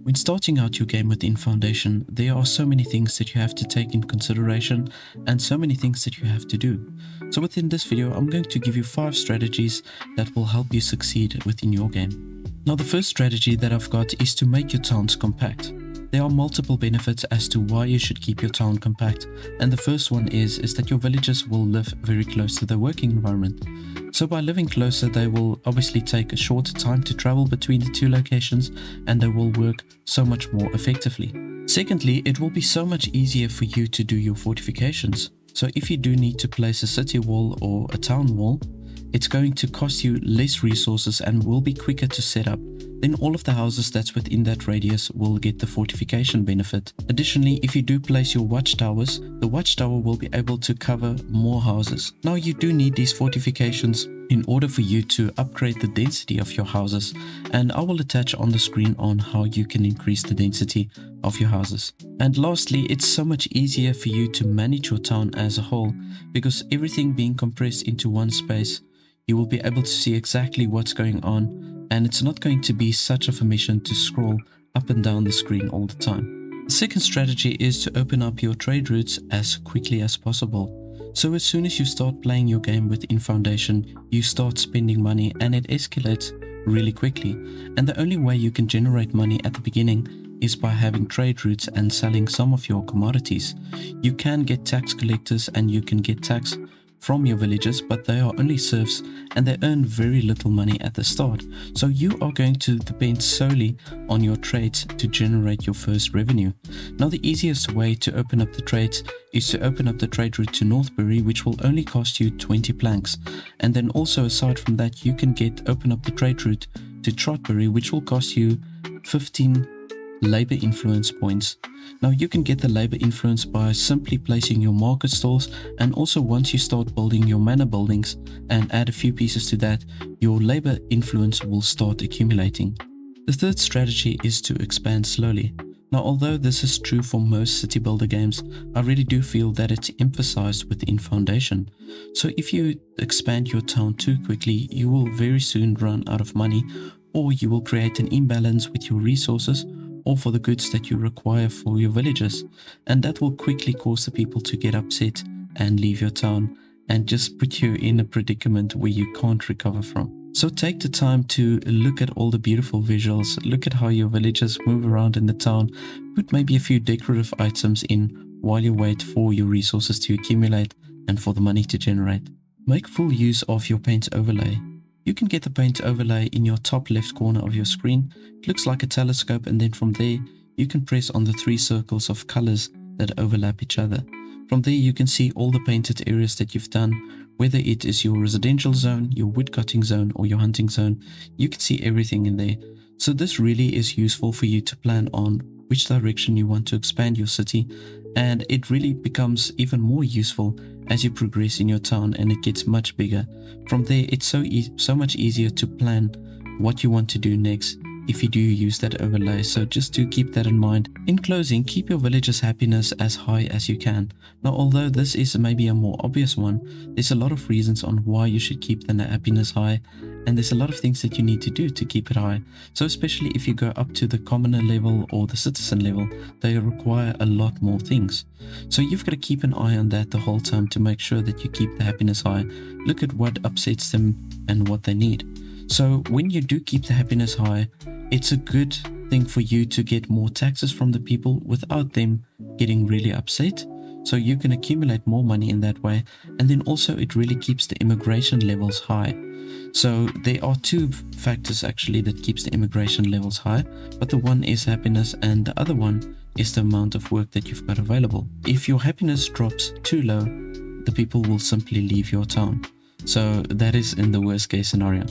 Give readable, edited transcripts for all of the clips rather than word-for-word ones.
When starting out your game within Foundation, there are so many things that you have to take in consideration and so many things that you have to do. So within this video, I'm going to give you 5 strategies that will help you succeed within your game. Now the first strategy that I've got is to make your towns compact. There are multiple benefits as to why you should keep your town compact, and the first one is that your villagers will live very close to their working environment. So by living closer, they will obviously take a shorter time to travel between the two locations, and they will work so much more effectively. Secondly, it will be so much easier for you to do your fortifications. So if you do need to place a city wall or a town wall, it's going to cost you less resources and will be quicker to set up. Then all of the houses that's within that radius will get the fortification benefit. Additionally, if you do place your watchtowers, the watchtower will be able to cover more houses. Now you do need these fortifications in order for you to upgrade the density of your houses, and I will attach on the screen on how you can increase the density of your houses. And lastly, it's so much easier for you to manage your town as a whole, because everything being compressed into one space, you will be able to see exactly what's going on, and it's not going to be such of a mission to scroll up and down the screen all the time. The second strategy is to open up your trade routes as quickly as possible. So as soon as you start playing your game within Foundation, you start spending money and it escalates really quickly. And the only way you can generate money at the beginning is by having trade routes and selling some of your commodities. You can get tax collectors and you can get tax from your villagers, but they are only serfs and they earn very little money at the start. So you are going to depend solely on your trades to generate your first revenue. Now the easiest way to open up the trades is to open up the trade route to Northbury, which will only cost you 20 planks. And then also aside from that, you can open up the trade route to Trotbury, which will cost you 15 labor influence points. Now you can get the labor influence by simply placing your market stalls, and also once you start building your manor buildings and add a few pieces to that, your labor influence will start accumulating. The third strategy is to expand slowly. Now although this is true for most city builder games, I really do feel that it's emphasized within Foundation. So if you expand your town too quickly, you will very soon run out of money, or you will create an imbalance with your resources or for the goods that you require for your villagers, and that will quickly cause the people to get upset and leave your town and just put you in a predicament where you can't recover from. So take the time to look at all the beautiful visuals, look at how your villagers move around in the town, put maybe a few decorative items in while you wait for your resources to accumulate and for the money to generate. Make full use of your paint overlay. You can get the paint overlay in your top left corner of your screen. It looks like a telescope, and then from there you can press on the 3 circles of colors that overlap each other. From there you can see all the painted areas that you've done, whether it is your residential zone, your woodcutting zone or your hunting zone. You can see everything in there. So this really is useful for you to plan on which direction you want to expand your city, and it really becomes even more useful as you progress in your town and it gets much bigger. From there it's so much easier to plan what you want to do next if you do use that overlay, so just to keep that in mind. In closing, keep your villagers' happiness as high as you can. Now although this is maybe a more obvious one, there's a lot of reasons on why you should keep the happiness high, and there's a lot of things that you need to do to keep it high. So especially if you go up to the commoner level or the citizen level, they require a lot more things. So you've got to keep an eye on that the whole time to make sure that you keep the happiness high. Look at what upsets them and what they need. So when you do keep the happiness high, it's a good thing for you to get more taxes from the people without them getting really upset. So you can accumulate more money in that way, and then also it really keeps the immigration levels high. So there are 2 factors actually that keeps the immigration levels high, but the one is happiness and the other one is the amount of work that you've got available. If your happiness drops too low, the people will simply leave your town. So that is in the worst case scenario.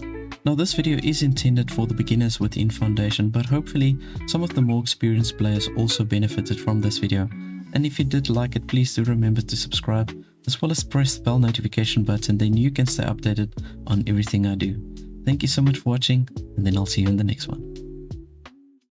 Now this video is intended for the beginners within Foundation, but hopefully some of the more experienced players also benefited from this video. And if you did like it, please do remember to subscribe, as well as press the bell notification button, then you can stay updated on everything I do. Thank you so much for watching, and then I'll see you in the next one.